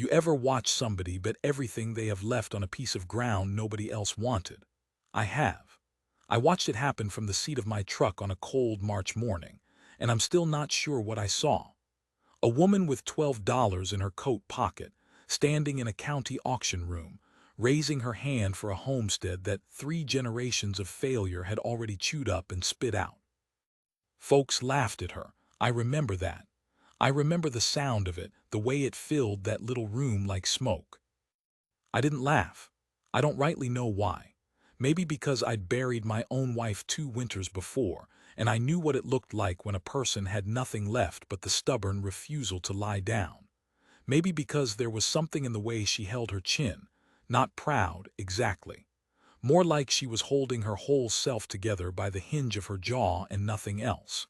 You ever watch somebody bet everything they have left on a piece of ground nobody else wanted? I have. I watched it happen from the seat of my truck on a cold March morning, and I'm still not sure what I saw. A woman with $12 in her coat pocket, standing in a county auction room, raising her hand for a homestead that 3 generations of failure had already chewed up and spit out. Folks laughed at her. I remember that. I remember the sound of it, the way it filled that little room like smoke. I didn't laugh. I don't rightly know why. Maybe because I'd buried my own wife 2 winters before, and I knew what it looked like when a person had nothing left but the stubborn refusal to lie down. Maybe because there was something in the way she held her chin, not proud, exactly. More like she was holding her whole self together by the hinge of her jaw and nothing else.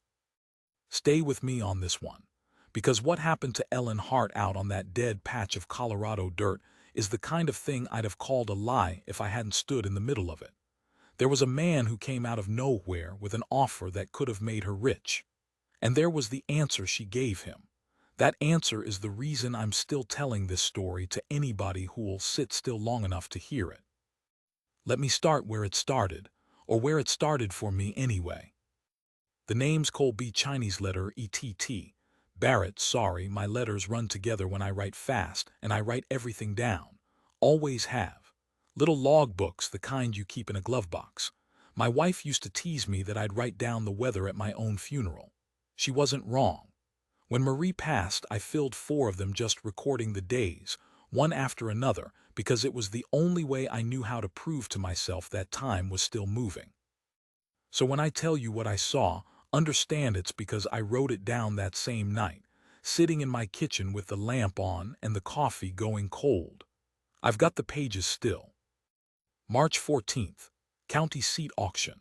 Stay with me on this one, because what happened to Ellen Hart out on that dead patch of Colorado dirt is the kind of thing I'd have called a lie if I hadn't stood in the middle of it. There was a man who came out of nowhere with an offer that could have made her rich. And there was the answer she gave him. That answer is the reason I'm still telling this story to anybody who'll sit still long enough to hear it. Let me start where it started, or where it started for me anyway. The name's Colby Chinese letter ETT. Barrett, sorry, my letters run together when I write fast, and I write everything down. Always have. Little log books, the kind you keep in a glove box. My wife used to tease me that I'd write down the weather at my own funeral. She wasn't wrong. When Marie passed, I filled 4 of them just recording the days, one after another, because it was the only way I knew how to prove to myself that time was still moving. So when I tell you what I saw, understand it's because I wrote it down that same night, sitting in my kitchen with the lamp on and the coffee going cold. I've got the pages still. March 14th, county seat auction.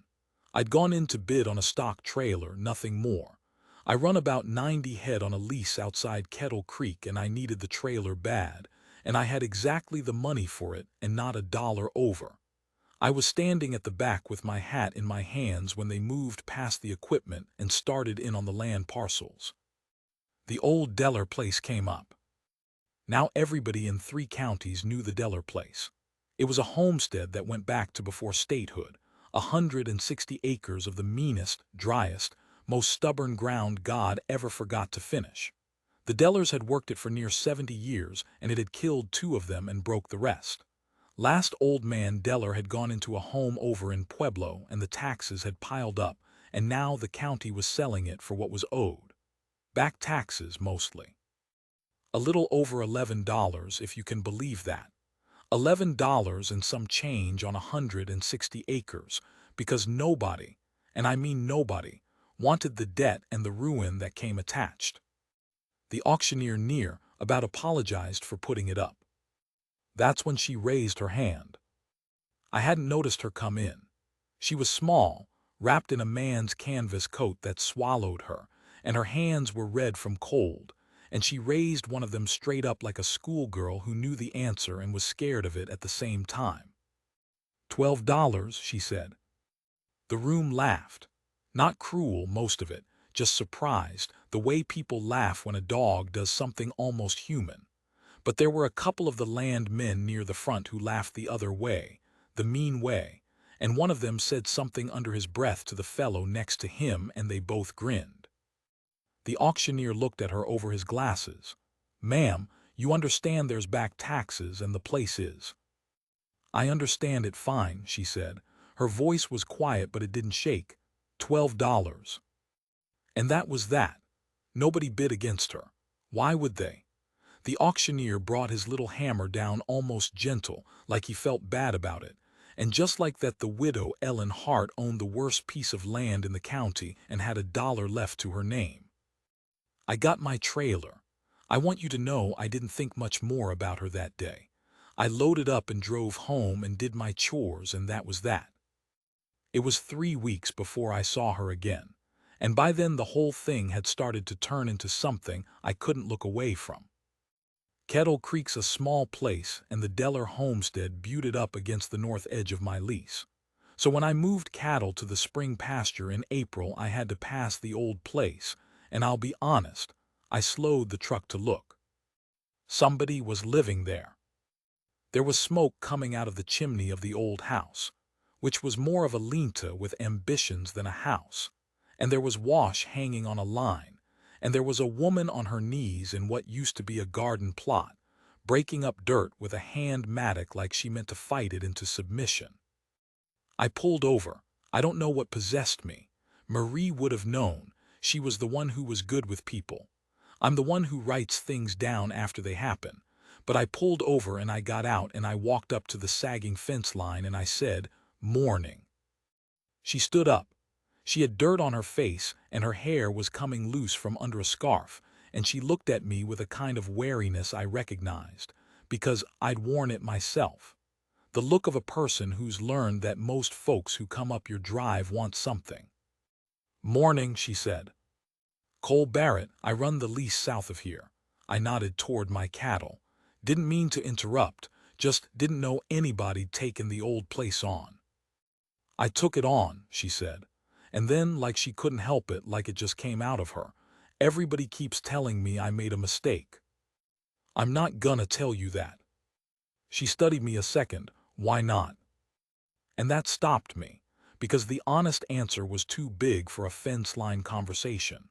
I'd gone in to bid on a stock trailer, nothing more. I run about 90 head on a lease outside Kettle Creek, and I needed the trailer bad, and I had exactly the money for it and not a dollar over. I was standing at the back with my hat in my hands when they moved past the equipment and started in on the land parcels. The old Deller place came up. Now everybody in 3 counties knew the Deller place. It was a homestead that went back to before statehood, 160 acres of the meanest, driest, most stubborn ground God ever forgot to finish. The Dellers had worked it for near 70 years, and it had killed 2 of them and broke the rest. Last old man Deller had gone into a home over in Pueblo, and the taxes had piled up, and now the county was selling it for what was owed. Back taxes, mostly. A little over $11, if you can believe that. $11 and some change on 160 acres, because nobody, and I mean nobody, wanted the debt and the ruin that came attached. The auctioneer near about apologized for putting it up. That's when she raised her hand. I hadn't noticed her come in. She was small, wrapped in a man's canvas coat that swallowed her, and her hands were red from cold, and she raised one of them straight up like a schoolgirl who knew the answer and was scared of it at the same time. $12, she said. The room laughed. Not cruel, most of it, just surprised, the way people laugh when a dog does something almost human. But there were a couple of the land men near the front who laughed the other way, the mean way, and one of them said something under his breath to the fellow next to him, and they both grinned. The auctioneer looked at her over his glasses. "Ma'am, you understand there's back taxes and the place is." "I understand it fine," she said. Her voice was quiet, but it didn't shake. $12. And that was that. Nobody bid against her. Why would they? The auctioneer brought his little hammer down almost gentle, like he felt bad about it, and just like that the widow Ellen Hart owned the worst piece of land in the county and had a dollar left to her name. I got my trailer. I want you to know I didn't think much more about her that day. I loaded up and drove home and did my chores, and that was that. It was 3 weeks before I saw her again, and by then the whole thing had started to turn into something I couldn't look away from. Kettle Creek's a small place, and the Deller homestead butted up against the north edge of my lease. So when I moved cattle to the spring pasture in April, I had to pass the old place, and I'll be honest, I slowed the truck to look. Somebody was living there. There was smoke coming out of the chimney of the old house, which was more of a lean-to with ambitions than a house, and there was wash hanging on a line, and there was a woman on her knees in what used to be a garden plot, breaking up dirt with a hand mattock like she meant to fight it into submission. I pulled over. I don't know what possessed me. Marie would have known. She was the one who was good with people. I'm the one who writes things down after they happen. But I pulled over and I got out and I walked up to the sagging fence line and I said, "Morning." She stood up. She had dirt on her face and her hair was coming loose from under a scarf, and she looked at me with a kind of wariness I recognized, because I'd worn it myself. The look of a person who's learned that most folks who come up your drive want something. "Morning," she said. "Cole Barrett, I run the lease south of here." I nodded toward my cattle. Didn't mean to interrupt, just didn't know anybody'd taken the old place on. "I took it on," she said. And then, like she couldn't help it, like it just came out of her, "Everybody keeps telling me I made a mistake." "I'm not gonna tell you that." She studied me a second. "Why not?" And that stopped me, because the honest answer was too big for a fence-line conversation.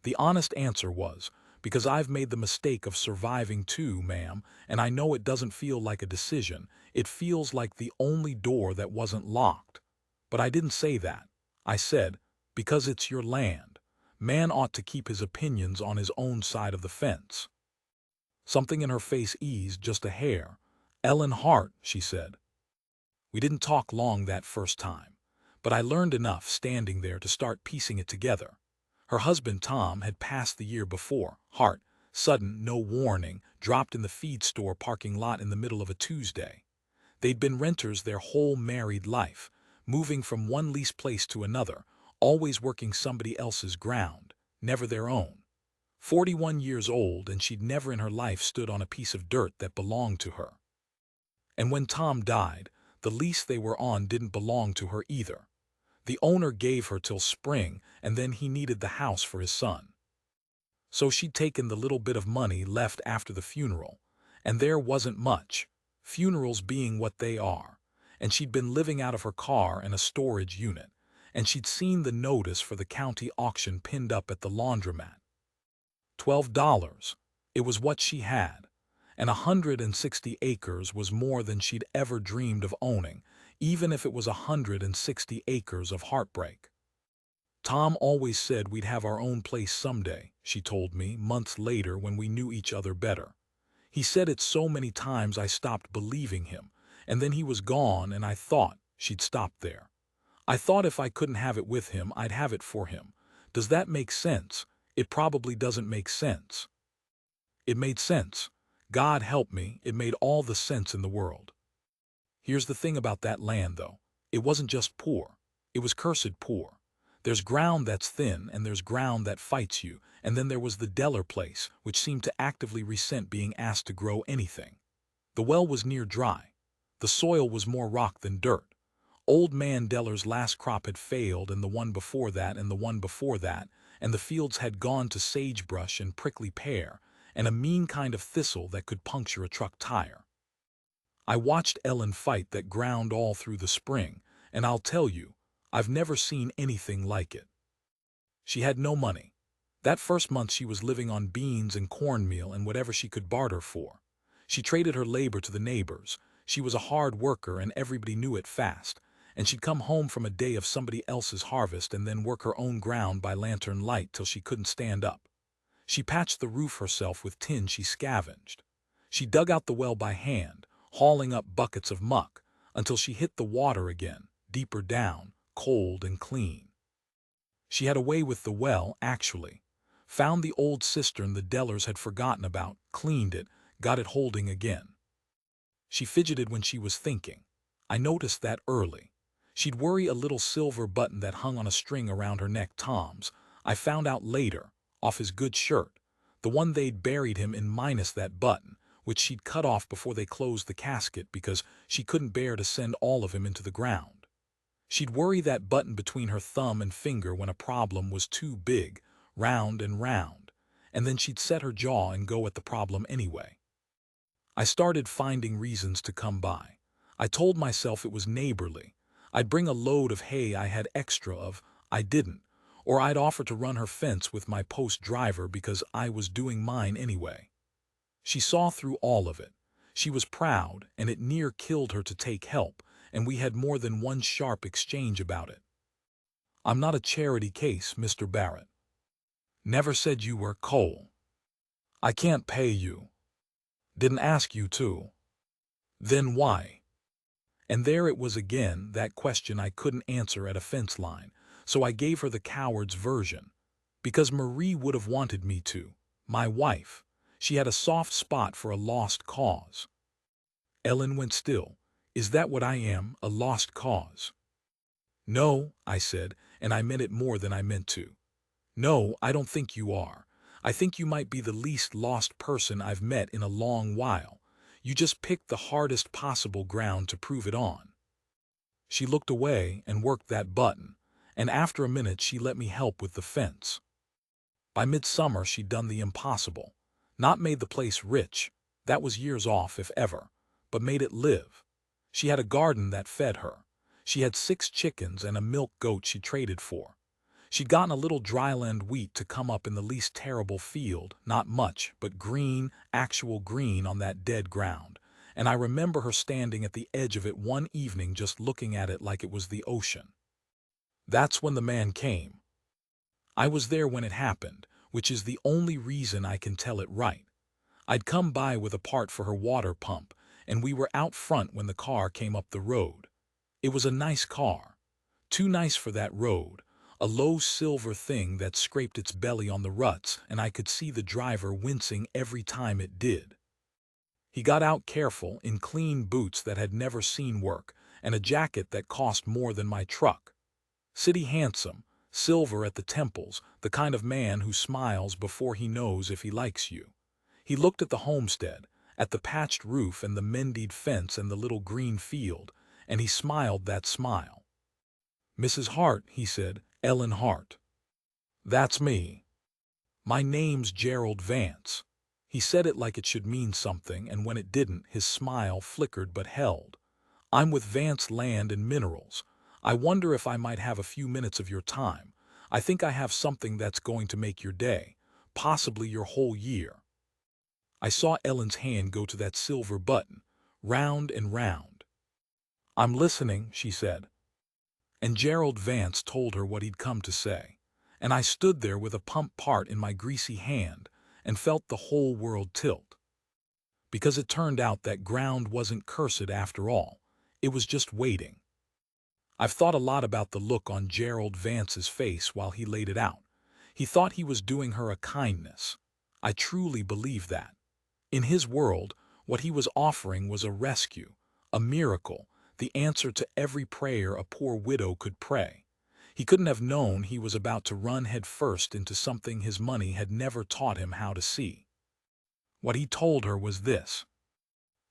The honest answer was, because I've made the mistake of surviving too, ma'am, and I know it doesn't feel like a decision. It feels like the only door that wasn't locked. But I didn't say that. I said, because it's your land. Man ought to keep his opinions on his own side of the fence. Something in her face eased just a hair. "Ellen Hart," she said. We didn't talk long that first time, but I learned enough standing there to start piecing it together. Her husband, Tom, had passed the year before. Hart, sudden, no warning, dropped in the feed store parking lot in the middle of a Tuesday. They'd been renters their whole married life, moving from one leased place to another, always working somebody else's ground, never their own. 41 years old, and she'd never in her life stood on a piece of dirt that belonged to her. And when Tom died, the lease they were on didn't belong to her either. The owner gave her till spring, and then he needed the house for his son. So she'd taken the little bit of money left after the funeral, and there wasn't much, funerals being what they are, and she'd been living out of her car in a storage unit, and she'd seen the notice for the county auction pinned up at the laundromat. $12. It was what she had, and 160 acres was more than she'd ever dreamed of owning, even if it was 160 acres of heartbreak. "Tom always said we'd have our own place someday," she told me months later when we knew each other better. "He said it so many times I stopped believing him, and then he was gone and I thought," she'd stopped there, "I thought if I couldn't have it with him, I'd have it for him. Does that make sense? It probably doesn't make sense." It made sense. God help me, it made all the sense in the world. Here's the thing about that land, though. It wasn't just poor. It was cursed poor. There's ground that's thin, and there's ground that fights you, and then there was the Deller place, which seemed to actively resent being asked to grow anything. The well was near dry. The soil was more rock than dirt. Old man Deller's last crop had failed, and the one before that, and the one before that, and the fields had gone to sagebrush and prickly pear, and a mean kind of thistle that could puncture a truck tire. I watched Ellen fight that ground all through the spring, and I'll tell you, I've never seen anything like it. She had no money. That first month she was living on beans and cornmeal and whatever she could barter for. She traded her labor to the neighbors. She was a hard worker and everybody knew it fast, and she'd come home from a day of somebody else's harvest and then work her own ground by lantern light till she couldn't stand up. She patched the roof herself with tin she scavenged. She dug out the well by hand, hauling up buckets of muck, until she hit the water again, deeper down, cold and clean. She had a way with the well, actually. Found the old cistern the Dellers had forgotten about, cleaned it, got it holding again. She fidgeted when she was thinking. I noticed that early. She'd worry a little silver button that hung on a string around her neck, Tom's. I found out later, off his good shirt, the one they'd buried him in minus that button, which she'd cut off before they closed the casket because she couldn't bear to send all of him into the ground. She'd worry that button between her thumb and finger when a problem was too big, round and round, and then she'd set her jaw and go at the problem anyway. I started finding reasons to come by. I told myself it was neighborly. I'd bring a load of hay I had extra of, I didn't, or I'd offer to run her fence with my post driver because I was doing mine anyway. She saw through all of it. She was proud, and it near killed her to take help, and we had more than one sharp exchange about it. I'm not a charity case, Mr. Barrett. Never said you were, Cole. I can't pay you. Didn't ask you to. Then why? And there it was again, that question I couldn't answer at a fence line, so I gave her the coward's version. Because Marie would have wanted me to. My wife. She had a soft spot for a lost cause. Ellen went still. Is that what I am, a lost cause? No, I said, and I meant it more than I meant to. No, I don't think you are. I think you might be the least lost person I've met in a long while. You just picked the hardest possible ground to prove it on. She looked away and worked that button, and after a minute she let me help with the fence. By midsummer she'd done the impossible. Not made the place rich, that was years off if ever, but made it live. She had a garden that fed her. She had 6 chickens and a milk goat she traded for. She'd gotten a little dryland wheat to come up in the least terrible field, not much, but green, actual green on that dead ground, and I remember her standing at the edge of it one evening just looking at it like it was the ocean. That's when the man came. I was there when it happened, which is the only reason I can tell it right. I'd come by with a part for her water pump, and we were out front when the car came up the road. It was a nice car. Too nice for that road. A low silver thing that scraped its belly on the ruts, and I could see the driver wincing every time it did. He got out careful, in clean boots that had never seen work, and a jacket that cost more than my truck. City handsome, silver at the temples, the kind of man who smiles before he knows if he likes you. He looked at the homestead, at the patched roof and the mended fence and the little green field, and he smiled that smile. "Mrs. Hart," he said, "Ellen Hart." "That's me. My name's Gerald Vance." He said it like it should mean something, and when it didn't, his smile flickered but held. "I'm with Vance Land and Minerals. I wonder if I might have a few minutes of your time. I think I have something that's going to make your day, possibly your whole year." I saw Ellen's hand go to that silver button, round and round. "I'm listening," she said. And Gerald Vance told her what he'd come to say, and I stood there with a pump part in my greasy hand and felt the whole world tilt. Because it turned out that ground wasn't cursed after all, it was just waiting. I've thought a lot about the look on Gerald Vance's face while he laid it out. He thought he was doing her a kindness. I truly believe that. In his world, what he was offering was a rescue, a miracle, the answer to every prayer a poor widow could pray. He couldn't have known he was about to run headfirst into something his money had never taught him how to see. What he told her was this.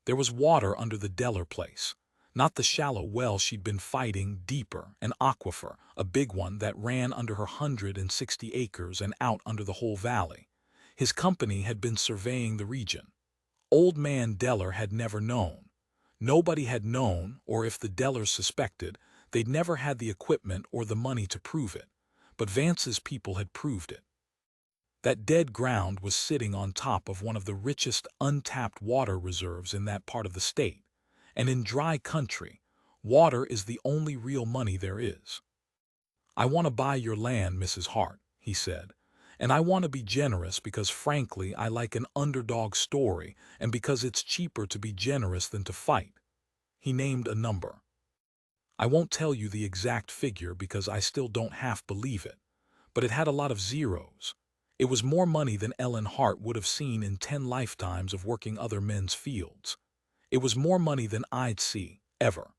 There was water under the Deller place. Not the shallow well she'd been fighting, deeper, an aquifer, a big one that ran under her 160 acres and out under the whole valley. His company had been surveying the region. Old man Deller had never known. Nobody had known, or if the Dellers suspected, they'd never had the equipment or the money to prove it. But Vance's people had proved it. That dead ground was sitting on top of one of the richest untapped water reserves in that part of the state. And in dry country, water is the only real money there is. "I want to buy your land, Mrs. Hart," he said. "And I want to be generous because frankly I like an underdog story and because it's cheaper to be generous than to fight." He named a number. I won't tell you the exact figure because I still don't half believe it, but it had a lot of zeros. It was more money than Ellen Hart would have seen in 10 lifetimes of working other men's fields. It was more money than I'd see, ever.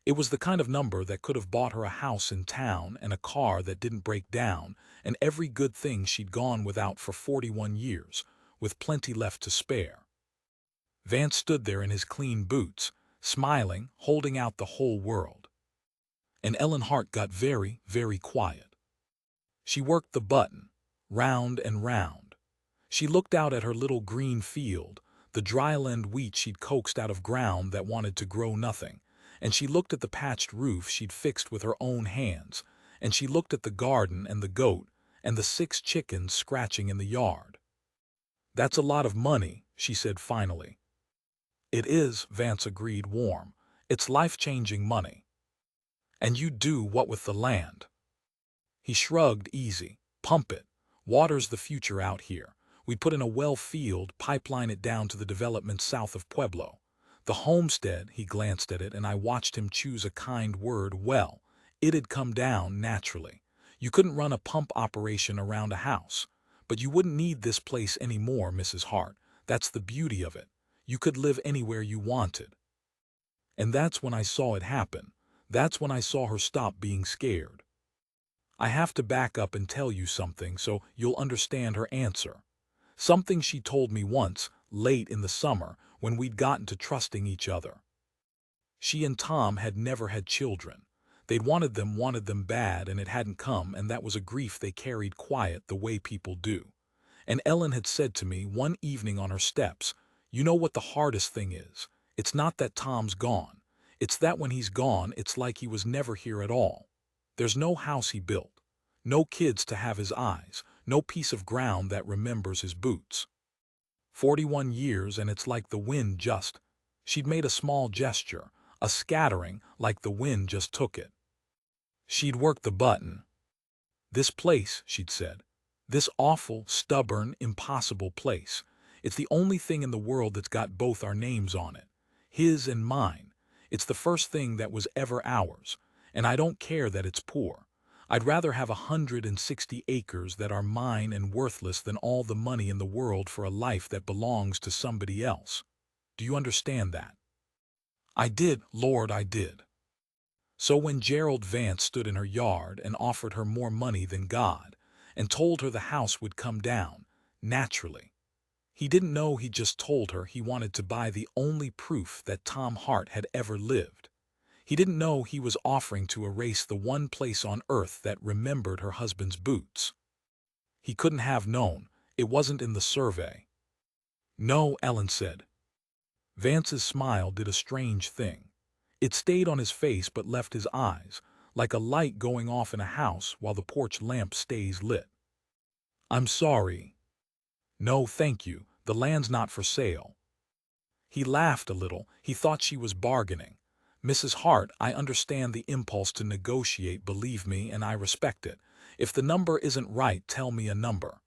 It was the kind of number that could have bought her a house in town and a car that didn't break down and every good thing she'd gone without for 41 years, with plenty left to spare. Vance stood there in his clean boots, smiling, holding out the whole world. And Ellen Hart got very, very quiet. She worked the button, round and round. She looked out at her little green field, the dry-land wheat she'd coaxed out of ground that wanted to grow nothing, and she looked at the patched roof she'd fixed with her own hands, and she looked at the garden and the goat, and the 6 chickens scratching in the yard. "That's a lot of money," she said finally. "It is," Vance agreed, warm. "It's life-changing money." "And you do what with the land?" He shrugged, easy. "Pump it. Water's the future out here. We'd put in a well field, pipeline it down to the development south of Pueblo. The homestead," he glanced at it, and I watched him choose a kind word, "well, it'd come down naturally. You couldn't run a pump operation around a house. But you wouldn't need this place anymore, Mrs. Hart. That's the beauty of it. You could live anywhere you wanted." And that's when I saw it happen. That's when I saw her stop being scared. I have to back up and tell you something so you'll understand her answer. Something she told me once, late in the summer, when we'd gotten to trusting each other. She and Tom had never had children. They'd wanted them bad, and it hadn't come, and that was a grief they carried quiet the way people do. And Ellen had said to me one evening on her steps, "You know what the hardest thing is? It's not that Tom's gone. It's that when he's gone, it's like he was never here at all. There's no house he built, no kids to have his eyes, no piece of ground that remembers his boots. 41 years, and it's like the wind just—" She'd made a small gesture, a scattering, like the wind just took it. She'd worked the button. "This place," she'd said. "This awful, stubborn, impossible place. It's the only thing in the world that's got both our names on it. His and mine. It's the first thing that was ever ours. And I don't care that it's poor. I'd rather have 160 acres that are mine and worthless than all the money in the world for a life that belongs to somebody else. Do you understand that?" I did, Lord, I did. So when Gerald Vance stood in her yard and offered her more money than God, and told her the house would come down, naturally. He didn't know he just told her he wanted to buy the only proof that Tom Hart had ever lived. He didn't know he was offering to erase the one place on earth that remembered her husband's boots. He couldn't have known. It wasn't in the survey. "No," Ellen said. Vance's smile did a strange thing. It stayed on his face but left his eyes, like a light going off in a house while the porch lamp stays lit. "I'm sorry. No, thank you. The land's not for sale." He laughed a little. He thought she was bargaining. "Mrs. Hart, I understand the impulse to negotiate, believe me, and I respect it. If the number isn't right, tell me a number."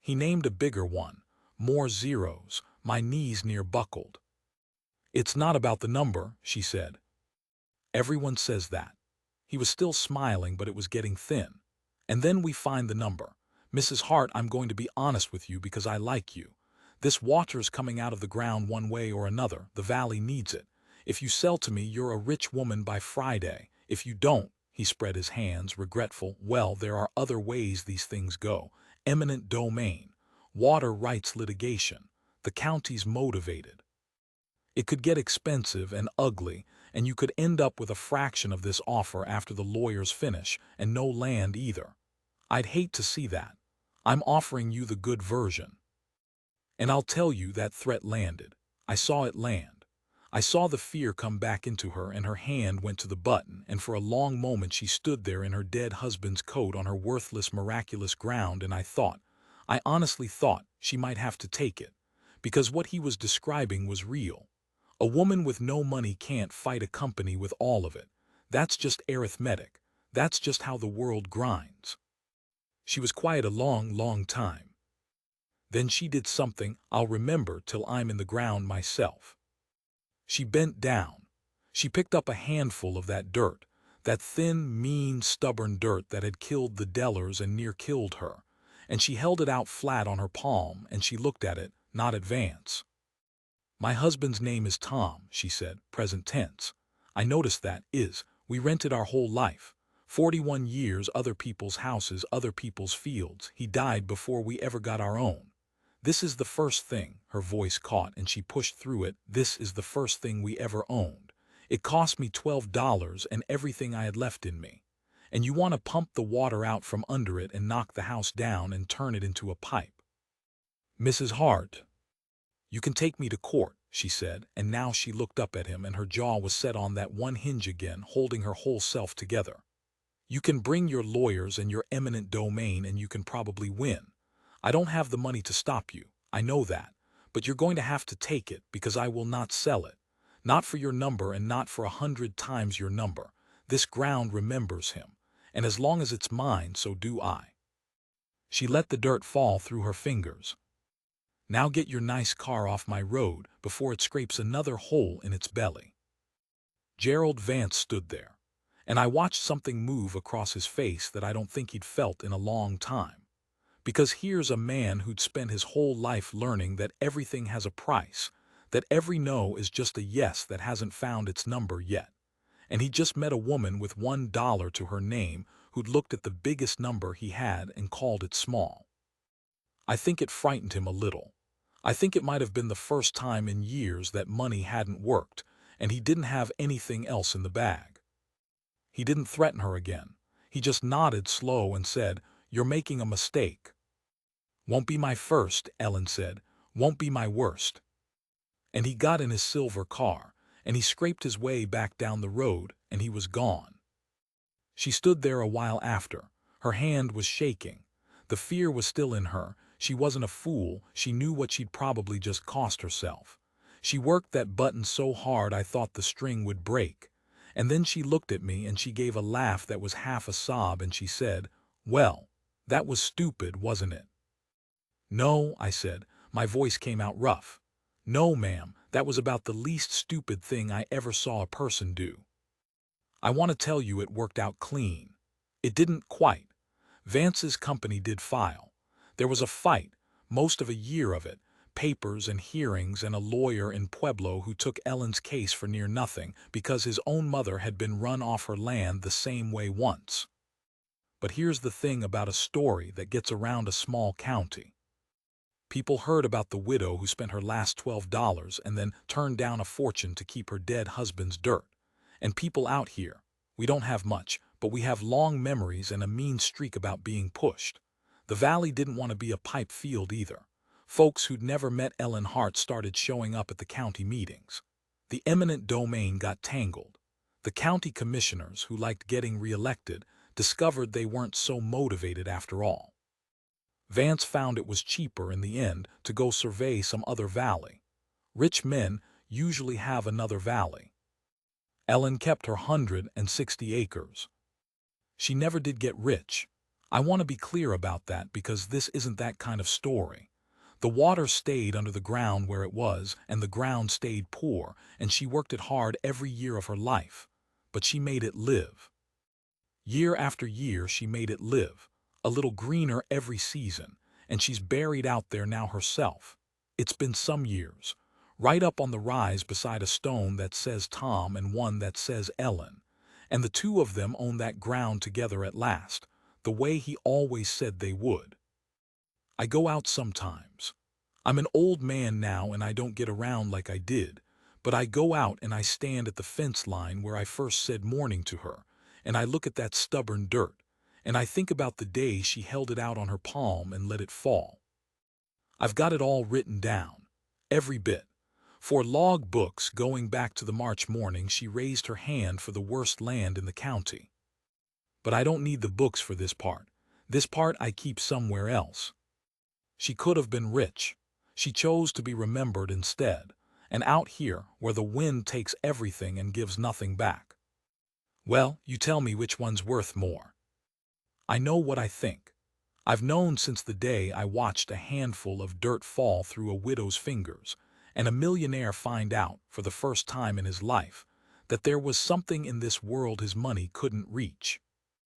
He named a bigger one. More zeros. My knees near buckled. "It's not about the number," she said. "Everyone says that." He was still smiling, but it was getting thin. "And then we find the number. Mrs. Hart, I'm going to be honest with you because I like you. This water's coming out of the ground one way or another. The valley needs it. If you sell to me, you're a rich woman by Friday. If you don't," he spread his hands, regretful, "well, there are other ways these things go. Eminent domain. Water rights litigation. The county's motivated. It could get expensive and ugly, and you could end up with a fraction of this offer after the lawyers finish, and no land either. I'd hate to see that. I'm offering you the good version." And I'll tell you, that threat landed. I saw it land. I saw the fear come back into her, and her hand went to the button, and for a long moment she stood there in her dead husband's coat on her worthless, miraculous ground, and I honestly thought, she might have to take it. Because what he was describing was real. A woman with no money can't fight a company with all of it. That's just arithmetic. That's just how the world grinds. She was quiet a long, long time. Then she did something I'll remember till I'm in the ground myself. She bent down. She picked up a handful of that dirt, that thin, mean, stubborn dirt that had killed the Dellers and near killed her, and she held it out flat on her palm, and she looked at it, not at Vance. "My husband's name is Tom," she said, present tense. "I noticed that, we rented our whole life. 41 years, other people's houses, other people's fields. He died before we ever got our own. This is the first thing," her voice caught and she pushed through it, "this is the first thing we ever owned. It cost me $12 and everything I had left in me. And you want to pump the water out from under it and knock the house down and turn it into a pipe. Mrs. Hart, "You can take me to court," she said, and now she looked up at him and her jaw was set on that one hinge again, holding her whole self together. "You can bring your lawyers and your eminent domain and you can probably win. I don't have the money to stop you, I know that, but you're going to have to take it because I will not sell it. Not for your number and not for 100 times your number. This ground remembers him, and as long as it's mine, so do I." She let the dirt fall through her fingers. "Now get your nice car off my road before it scrapes another hole in its belly." Gerald Vance stood there, and I watched something move across his face that I don't think he'd felt in a long time. Because here's a man who'd spent his whole life learning that everything has a price, that every no is just a yes that hasn't found its number yet. And he just met a woman with $1 to her name who'd looked at the biggest number he had and called it small. I think it frightened him a little. I think it might have been the first time in years that money hadn't worked, and he didn't have anything else in the bag. He didn't threaten her again. He just nodded slow and said, "You're making a mistake." "Won't be my first," Ellen said. "Won't be my worst." And he got in his silver car, and he scraped his way back down the road, and he was gone. She stood there a while after. Her hand was shaking. The fear was still in her. She wasn't a fool. She knew what she'd probably just cost herself. She worked that button so hard I thought the string would break. And then she looked at me and she gave a laugh that was half a sob and she said, "Well, that was stupid, wasn't it?" "No," I said. My voice came out rough. "No, ma'am, that was about the least stupid thing I ever saw a person do. I want to tell you it worked out clean. It didn't quite. Vance's company did file. There was a fight, most of a year of it, papers and hearings and a lawyer in Pueblo who took Ellen's case for near nothing because his own mother had been run off her land the same way once. But here's the thing about a story that gets around a small county. People heard about the widow who spent her last $12 and then turned down a fortune to keep her dead husband's dirt. And people out here, we don't have much, but we have long memories and a mean streak about being pushed. The valley didn't want to be a pipe field either. Folks who'd never met Ellen Hart started showing up at the county meetings. The eminent domain got tangled. The county commissioners, who liked getting reelected, discovered they weren't so motivated after all. Vance found it was cheaper in the end to go survey some other valley. Rich men usually have another valley. Ellen kept her 160 acres. She never did get rich. I want to be clear about that because this isn't that kind of story. The water stayed under the ground where it was, and the ground stayed poor, and she worked it hard every year of her life. But she made it live. Year after year she made it live, a little greener every season, and she's buried out there now herself. It's been some years. Right up on the rise beside a stone that says Tom and one that says Ellen. And the two of them own that ground together at last, the way he always said they would. I go out sometimes. I'm an old man now and I don't get around like I did, but I go out and I stand at the fence line where I first said morning to her, and I look at that stubborn dirt, and I think about the day she held it out on her palm and let it fall. I've got it all written down, every bit. For log books going back to the March morning she raised her hand for the worst land in the county. But I don't need the books for this part. This part I keep somewhere else. She could have been rich. She chose to be remembered instead, and out here where the wind takes everything and gives nothing back. Well, you tell me which one's worth more. I know what I think. I've known since the day I watched a handful of dirt fall through a widow's fingers, and a millionaire find out, for the first time in his life, that there was something in this world his money couldn't reach.